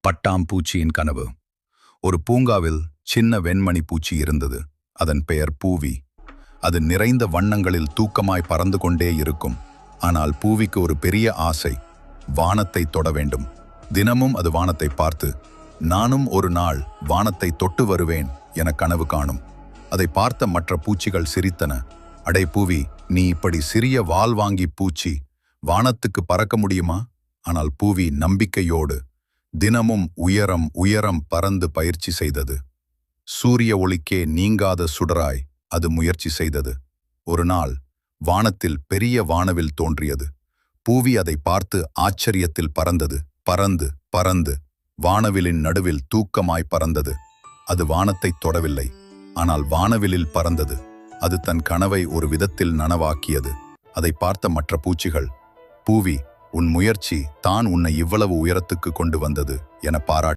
பட்டாம்பூச்சியின் கனவு. ஒரு பூங்காவில் சின்ன வெண்மணி பூச்சி இருந்தது. அதன் பெயர் பூவி. அது நிறைந்த வண்ணங்களில் தூக்கமாய் பறந்து கொண்டே இருக்கும். ஆனால் பூவிக்கு ஒரு பெரிய ஆசை, வானத்தை தொட வேண்டும். தினமும் அது வானத்தை பார்த்து, நானும் ஒரு நாள் வானத்தை தொட்டு வருவேன் என கனவு காணும். அதை பார்த்த மற்ற பூச்சிகள் சிரித்தன. அடே பூவி, நீ இப்படி சிறிய வால் வாங்கி பூச்சி வானத்துக்கு பறக்க முடியுமா? ஆனால் பூவி நம்பிக்கையோடு தினமும் உயரம் உயரம் பறந்து பயிற்சி செய்தது. சூரிய ஒளிக்கே நீங்காத சுடராய் அது முயற்சி செய்தது. ஒரு நாள் வானத்தில் பெரிய வானவில் தோன்றியது. பூவி அதை பார்த்து ஆச்சரியத்தில் பறந்தது. பறந்து பறந்து வானவிலின் நடுவில் தூக்கமாய் பறந்தது. அது வானத்தை தொடவில்லை, ஆனால் வானவிலில் பறந்தது. அது தன் கனவை ஒரு விதத்தில் நனவாக்கியது. அதை பார்த்த மற்ற பூச்சிகள், பூவி, உன் முயற்சி தான் உன்னை இவ்வளவு உயரத்துக்கு கொண்டு வந்தது என பாராட்டின.